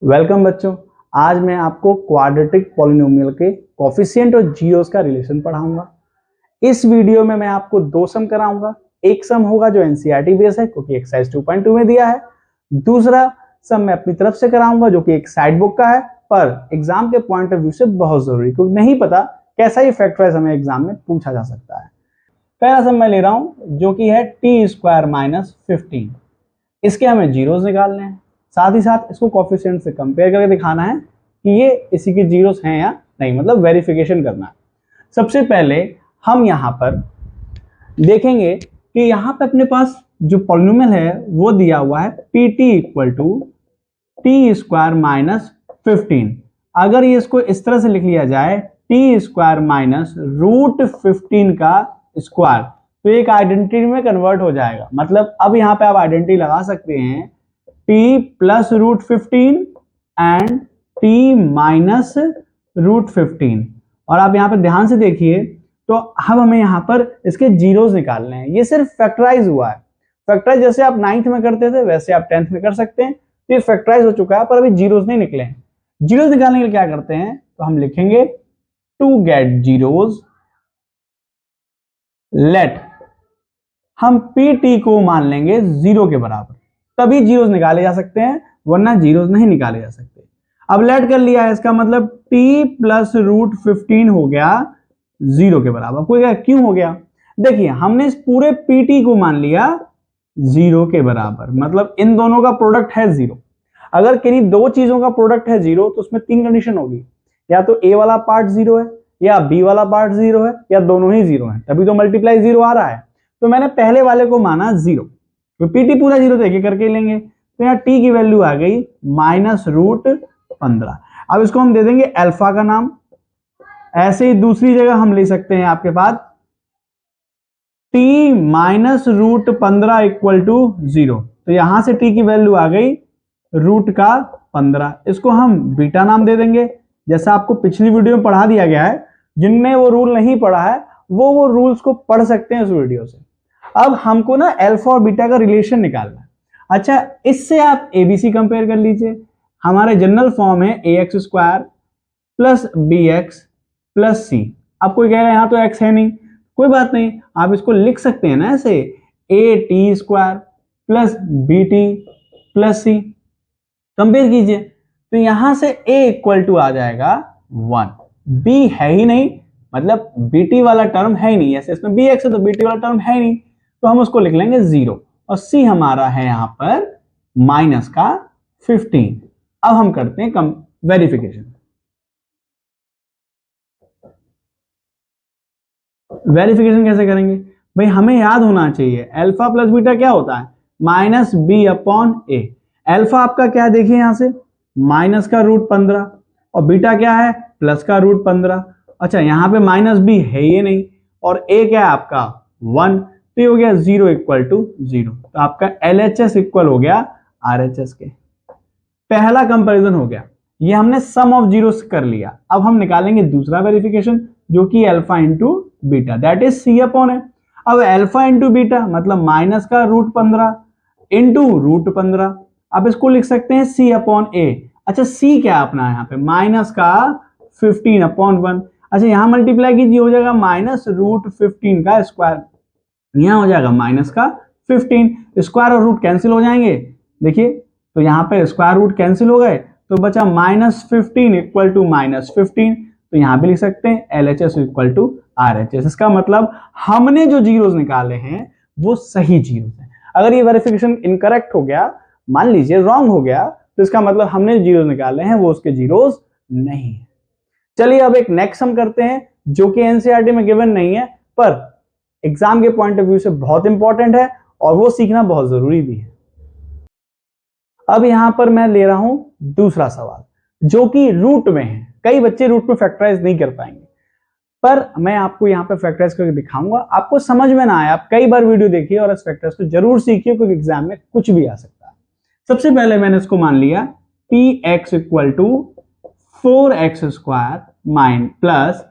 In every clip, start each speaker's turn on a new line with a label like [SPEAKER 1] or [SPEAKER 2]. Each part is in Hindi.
[SPEAKER 1] वेलकम बच्चों। आज मैं आपको क्वाड्रेटिक पॉलिनोमियल के कोफिशिएंट और जीरोस का रिलेशन पढ़ाऊंगा। इस वीडियो में मैं आपको दो सम कराऊंगा। एक सम होगा जो एनसीईआरटी बेस है क्योंकि एक्सरसाइज 2.2 में दिया है। दूसरा सम मैं अपनी तरफ से कराऊंगा जो कि एक साइड बुक का है, पर एग्जाम के पॉइंट ऑफ व्यू से बहुत जरूरी, क्योंकि नहीं पता कैसा ही फैक्टराइज हमें एग्जाम में पूछा जा सकता है। पहला सम मैं ले रहा हूं जो कि है टी स्क्वायर माइनस 15। इसके हमें जीरोस निकालने हैं, साथ ही साथ इसको कोफिशिएंट से कंपेयर करके दिखाना है कि ये इसी के जीरोस हैं या नहीं, मतलब वेरिफिकेशन करना है। सबसे पहले हम यहाँ पर देखेंगे कि यहाँ पे अपने पास जो पॉलिनोमियल है वो दिया हुआ है P T equal to T square minus 15। अगर ये इसको इस तरह से लिख लिया जाए टी स्क्वायर माइनस रूट 15 का स्क्वायर, तो एक आइडेंटिटी में कन्वर्ट हो जाएगा। मतलब अब यहाँ पे आप आइडेंटिटी लगा सकते हैं t plus root 15 and t minus root 15। और आप यहाँ पर ध्यान से देखिए तो अब हमें यहाँ पर इसके जीरोस निकालने हैं। ये सिर्फ फैक्टराइज हुआ है। फैक्टराइज जैसे आप 9th में करते थे वैसे आप 10th में कर सकते हैं। तो ये फैक्टराइज हो चुका है, पर अभी जीरोस नहीं निकले हैं। जीरोस निकालने के लिए क्या करते हैं, तो हम लिखेंगे टू गेट जीरोस लेट हम pt को मान लेंगे 0 के बराबर, तभी जीरोस निकाले जा सकते हैं, वरना जीरोस नहीं निकाले जा सकते। अब लेट कर लिया है, इसका मतलब t प्लस रूट 15 हो गया 0 के बराबर। कोई क्यों हो गया, देखिए हमने इस पूरे pt को मान लिया 0 के बराबर, मतलब इन दोनों का प्रोडक्ट है 0। अगर किन्हीं दो चीजों का प्रोडक्ट है 0 तो उसमें तीन कंडीशन होगी, या तो a वाला पार्ट 0 है, या b वाला पार्ट 0 है, या दोनों ही 0 है, तभी तो मल्टीप्लाई 0 आ रहा है। तो मैंने पहले वाले को माना 0, तो पीटी पूरा 0 तो एक करके लेंगे। तो यहाँ t की वैल्यू आ गई माइनस रूट 15। अब इसको हम दे देंगे अल्फा का नाम। ऐसे ही दूसरी जगह हम ले सकते हैं आपके पास t minus root 15 equal to 0। तो यहां से t की वैल्यू आ गई रूट का 15। इसको हम बीटा नाम दे देंगे, जैसा आपको पिछली वीडियो में पढ़ा दिया गया है। जिनने वो रूल नहीं पढ़ा है वो रूल्स को पढ़ सकते हैं इस वीडियो से। अब हमको ना अल्फा और बीटा का रिलेशन निकालना है। अच्छा, इससे आप एबीसी कंपेयर कर लीजिए। हमारे जनरल फॉर्म है A X square plus B X plus C. आप कोई कह रहे हैं यहाँ तो एक्स है नहीं, कोई बात नहीं, आप इसको लिख सकते हैं ना ऐसे, A T square plus B T plus C. Compare कीजिए तो यहां से a इक्वल टू आ जाएगा 1, b है ही नहीं, मतलब bt वाला टर्म है ही नहीं, ऐसे इसमें bx है तो bt वाला टर्म है नहीं, तो हम उसको लिख लेंगे 0। और c हमारा है यहां पर माइनस का 15। अब हम करते हैं वेरिफिकेशन। वेरिफिकेशन कैसे करेंगे भाई, हमें याद होना चाहिए अल्फा प्लस बीटा क्या होता है, माइनस बी अपॉन ए। अल्फा आपका क्या है, देखिए यहां से माइनस का रूट 15, और बीटा क्या है प्लस का रूट 15। अच्छा, यहाँ पे माइनस बी है ये नहीं, और ए क्या है आपका 1, तो ये हो गया 0 इक्वल टू 0। तो आपका LHS इक्वल हो गया RHS के। पहला कंपैरिजन हो गया, ये हमने सम ऑफ जीरोस कर लिया। अब हम निकालेंगे दूसरा वेरिफिकेशन जो कि alpha into beta, that is C upon है। अब अल्फा इंटू बीटा मतलब माइनस का रूट 15 इंटू रूट 15। आप इसको लिख सकते हैं सी अपॉन ए। अच्छा, सी क्या अपना यहाँ पे माइनस का 15 अपॉन 1। अच्छा, यहां मल्टीप्लाई कीजिए, हो जाएगा माइनस रूट 15 का स्क्वायर, यहां हो जाएगा माइनस का 15। स्क्वायर और रूट कैंसिल हो जाएंगे, देखिए तो यहाँ पे स्क्वायर रूट कैंसिल हो गए, तो बचा माइनस 15 इक्वल टू माइनस 15। तो यहां भी लिख सकते हैं LHS इक्वल टू RHS। इसका मतलब हमने जो जीरोस निकाले हैं वो सही जीरोस हैं। अगर ये वेरिफिकेशन इनकरेक्ट हो गया, मान लीजिए रॉन्ग हो गया, तो इसका मतलब हमने जीरोस निकाले हैं वो उसके जीरोस नहीं है। चलिए अब एक नेक्स्ट सम करते हैं जो कि एनसीईआरटी में गिवन नहीं है, पर एग्जाम के पॉइंट ऑफ व्यू से बहुत इंपॉर्टेंट है और वो सीखना बहुत जरूरी भी है। अब यहां पर मैं ले रहा हूं दूसरा सवाल जो कि रूट में है। कई बच्चे रूट में फैक्टराइज नहीं कर पाएंगे, पर मैं आपको यहां पर फैक्टराइज करके दिखाऊंगा। आपको समझ में ना आए, आप कई बार वीडियो देखिए और इस फैक्टराइज को जरूर सीखिए, क्योंकि एग्जाम में कुछ भी आ सकता है। सबसे पहले मैंने इसको मान लिया px equal to 4x square माइन प्लस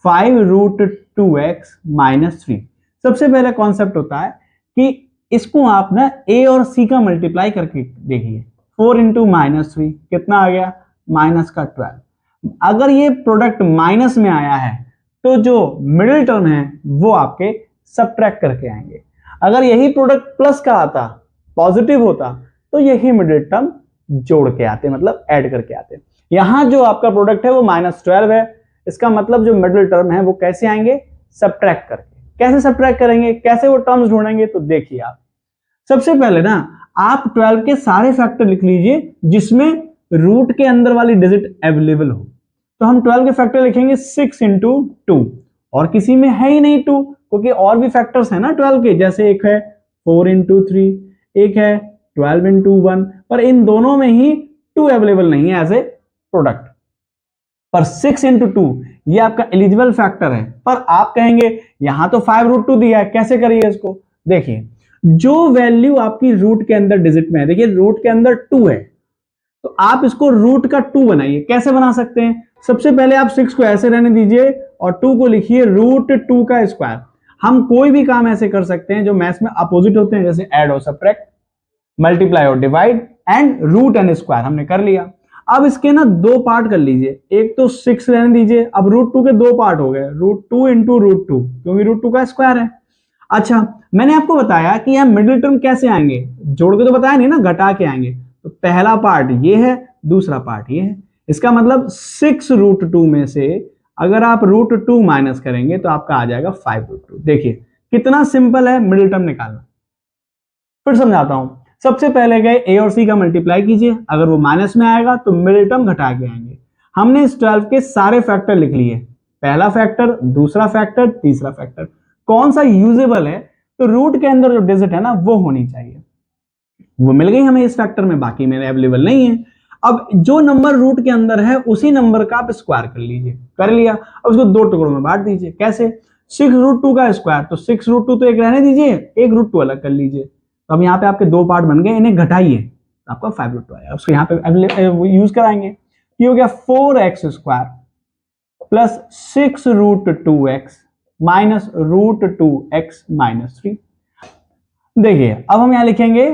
[SPEAKER 1] 5 रूट 2x माइनस 3। सबसे पहले कॉन्सेप्ट होता है कि इसको आप ना a और c का मल्टीप्लाई करके देखिए। 4 इंटू माइनस 3 कितना आ गया, माइनस का 12। अगर ये प्रोडक्ट माइनस में आया है तो जो मिडिल टर्म है वो आपके सबट्रैक्ट करके आएंगे। अगर यही प्रोडक्ट प्लस का आता, पॉजिटिव होता, तो यही मिडिल टर्म जोड़ के आते, मतलब ऐड करके आते। यहां जो आपका प्रोडक्ट है वो -12 है, इसका मतलब जो मिडिल टर्म है वो कैसे आएंगे, सबट्रैक्ट करके। कैसे सबट्रैक्ट करेंगे, कैसे वो टर्म्स ढूंढेंगे, तो देखिए आप सबसे पहले ना आप 12 के सारे फैक्टर लिख लीजिए जिसमें रूट के अंदर वाली डिजिट अवेलेबल हो। तो हम 12 के फैक्टर लिखेंगे 6 इंटू 2, और किसी में है ही नहीं 2, क्योंकि और भी फैक्टर्स है ना 12 के, जैसे एक है 4 इंटू 3, एक है 12 इंटू 1, पर इन दोनों में ही 2 अवेलेबल नहीं है एज ए प्रोडक्ट। पर 6 इंटू 2 ये आपका एलिजिबल फैक्टर है। पर आप कहेंगे यहां तो 5√2 दिया है, कैसे करिए इसको। देखिए जो वैल्यू आपकी रूट के अंदर डिजिट में है, देखिए रूट के अंदर 2 है, तो आप इसको रूट का 2 बनाइए। कैसे बना सकते हैं, सबसे पहले आप 6 को ऐसे रहने दीजिए और 2 को लिखिए √2 का स्क्वायर। हम कोई भी काम ऐसे कर सकते हैं जो मैथ्स में अपोजिट होते हैं, जैसे ऐड और सबट्रैक्ट, मल्टीप्लाई और divide, and root and square हमने कर लिया। अब इसके ना दो पार्ट कर लीजिए, एक तो 6 रहने दीजिए, अब √2 के दो पार्ट हो गए, √2 इंटू √2, क्योंकि √2 का स्क्वायर है। अच्छा, मैंने आपको बताया कि यहां मिडिल टर्म कैसे आएंगे, जोड़ के तो बताया नहीं ना, घटा के आएंगे। तो पहला पार्ट ये है, दूसरा पार्ट ये है। इसका मतलब 6√2 में से अगर आप √2 माइनस करेंगे तो आपका आ जाएगा 5√2। देखिए कितना सिंपल है मिडिल टर्म निकालना। फिर समझाता हूं, सबसे पहले गए ए और सी का मल्टीप्लाई कीजिए, अगर वो माइनस में आएगा तो मिडिल टर्म घटा के आएंगे। हमने इस 12 के सारे फैक्टर लिख लिए, पहला फैक्टर, दूसरा फैक्टर, तीसरा फैक्टर। कौन सा यूजेबल है, तो रूट के अंदर जो डिजिट है ना वो होनी चाहिए, वो मिल गई हमें इस फैक्टर में, बाकी मेरे अवेलेबल नहीं है। अब जो नंबर रूट के अंदर है उसी नंबर का आप स्क्वायर कर लीजिए, कर लिया। अब उसको दो टुकड़ों में बांट दीजिए, कैसे, 6√2 का स्क्वायर, तो 6√2 तो एक रहने दीजिए, एक √2 अलग कर लीजिए। तो अब यहाँ पे आपके दो पार्ट बन गए, इन्हें घटाइए तो आपका 5√2 आएगा, उसको यहाँ पे यूज कराएंगे। ये हो गया 4x² plus 6√2x minus √2x minus 3। देखिए अब हम यहां लिखेंगे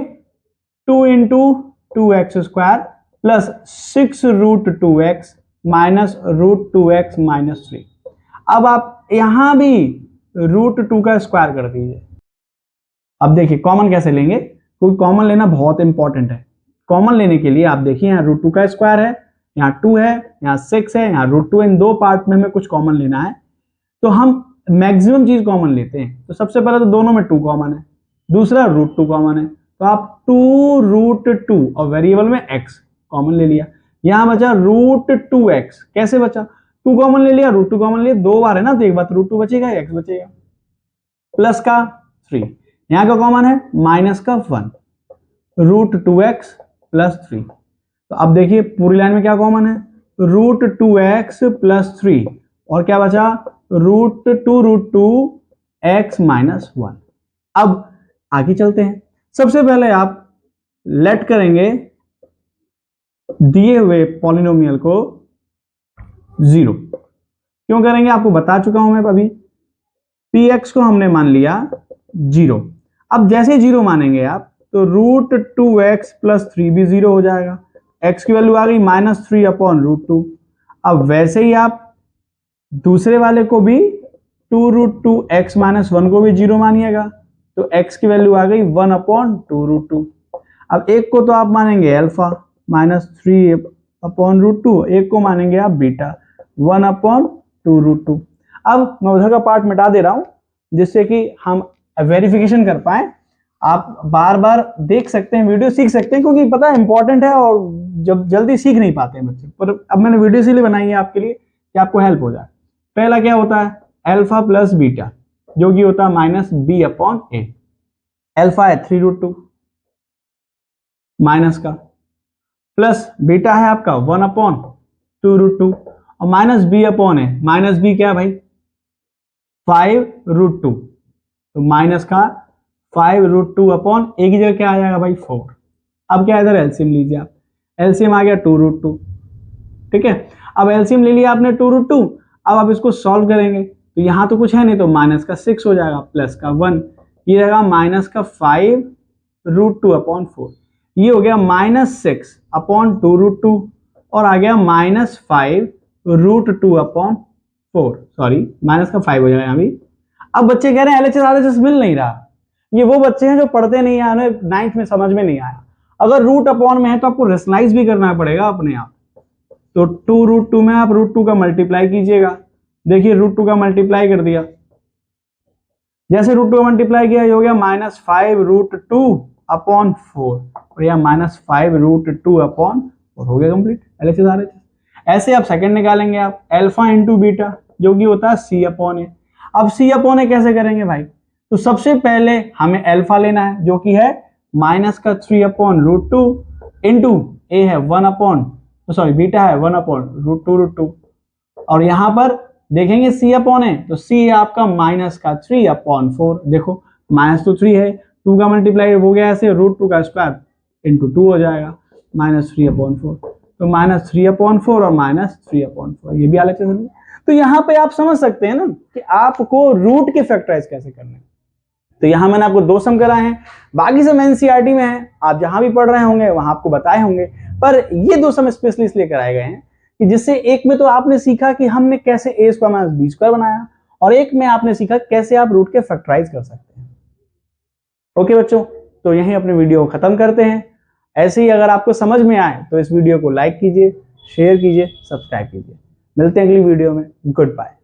[SPEAKER 1] 2 into 2x² plus 6√2x minus √2x minus 3। अब आप यहां भी √2 का स्क्वायर कर दीजिए। अब देखिए कॉमन कैसे लेंगे, क्योंकि कॉमन लेना बहुत इंपॉर्टेंट है। कॉमन लेने के लिए आप देखिए यहाँ √2 का स्क्वायर है, यहाँ 2 है, यहाँ 6 है, यहाँ √2, इन दो पार्ट में हमें कुछ कॉमन लेना है, तो हम मैक्सिमम चीज कॉमन लेते हैं। तो सबसे पहले तो दोनों में 2 कॉमन है, दूसरा √2 कॉमन है, तो आप 2√2 और वेरिएबल में x कॉमन ले लिया। यहां बचा √2x, कैसे बचा, 2 कॉमन ले लिया, √2 कॉमन लिया, दो बार है ना, तो एक बार √2 बचेगा, x बचेगा, प्लस का 3, यहां का कॉमन है माइनस का 1, √2x प्लस 3। तो अब देखिए पूरी लाइन में क्या कॉमन है, √2x प्लस 3, और क्या बचा, √2 माइनस 1। अब आगे चलते हैं, सबसे पहले आप लेट करेंगे दिए हुए पॉलिनोमियल को 0। क्यों करेंगे, आपको बता चुका हूं मैं अभी। px को हमने मान लिया 0। अब जैसे 0 मानेंगे आप, तो √2x प्लस 3 भी 0 हो जाएगा, x की वैल्यू आ गई -3/√2। अब वैसे ही आप दूसरे वाले को भी 2√2x माइनस 1 को भी 0 मानिएगा, तो x की वैल्यू आ गई 1/2√2। अब एक को तो आप मानेंगे अल्फा -3/√2, एक को मानेंगे आप बीटा 1/2√2। अब मैं उधर का पार्ट मिटा दे रहा हूं जिससे कि हम वेरिफिकेशन कर पाए। आप बार बार देख सकते हैं, वीडियो सीख सकते हैं, क्योंकि पता है इंपॉर्टेंट है और जब जल्दी सीख नहीं पाते हैं बच्चे। पर अब मैंने वीडियो इसीलिए बनाई है आपके लिए कि आपको हेल्प हो जाए। पहला क्या होता है, अल्फा प्लस बीटा, जो कि होता है -b/a। अल्फा है 3√2 माइनस का, प्लस बीटा है आपका 1/2√2, और माइनस b/a, माइनस b क्या है भाई, 5√2, तो माइनस का 5√2 एक ही जगह क्या आ जाएगा भाई 4। अब क्या इधर एलसीएम लीजिए आप, एलसीएम आ गया 2√2, ठीक है। अब एलसीएम ले लिया आपने 2√2, अब आप इसको सॉल्व करेंगे तो यहां तो कुछ है नहीं, तो माइनस का 6 हो जाएगा, प्लस का 1, ये रहेगा माइनस का 5√2/4। ये हो गया -6 अपॉन 2√2 और आ गया -5√2/4, सॉरी माइनस का 5 हो जाएगा अभी। अब बच्चे कह रहे हैं LHS RHS मिल नहीं रहा। ये वो बच्चे हैं जो पढ़ते नहीं है, उन्हें 9th में समझ में नहीं आया। अगर रूट अपॉन में है तो आपको रेशनलाइज भी करना पड़ेगा अपने आप। तो 2√2 में आप √2 का मल्टीप्लाई कीजिएगा। देखिए √2 का मल्टीप्लाई कर दिया, जैसे √2 का मल्टीप्लाई किया ये हो गया -5√2/4 और यह -5√2/4 हो गया कंप्लीट LHS RHS। ऐसे आप सेकंड निकालेंगे आप अल्फा इंटू बीटा जो कि होता है C/A। अब C/A कैसे करेंगे भाई? तो सबसे पहले हमें अल्फा लेना है जो कि है -3/√2 इंटू ए है 1 सॉरी बीटा है 1/√2 और यहां पर देखेंगे C/A तो C है आपका -3/4। देखो माइनस तो 3 है, 2 का मल्टीप्लाई हो गया ऐसे √2 का स्क्वायर इंटू 2 हो जाएगा -3/4। तो -3/4 और -3/4 ये भी LHS है। तो यहाँ पे आप समझ सकते हैं ना कि आपको रूट के फैक्टराइज कैसे करने हैं। तो यहाँ मैंने आपको 2 सम कराए हैं, बाकी सब NCERT में है, आप जहां भी पढ़ रहे होंगे वहां आपको बताए होंगे, पर ये 2 सम स्पेशली इसलिए कराए गए हैं कि जिससे एक में तो आपने सीखा कि हमने कैसे a² - b² बनाया और एक में आपने सीखा कैसे आप रूट के फैक्टराइज कर सकते हैं। ओके बच्चों, तो यहीं अपने वीडियो को खत्म करते हैं। ऐसे ही अगर आपको समझ में आए तो इस वीडियो को लाइक कीजिए, शेयर कीजिए, सब्सक्राइब कीजिए। मिलते हैं अगली वीडियो में। Good bye.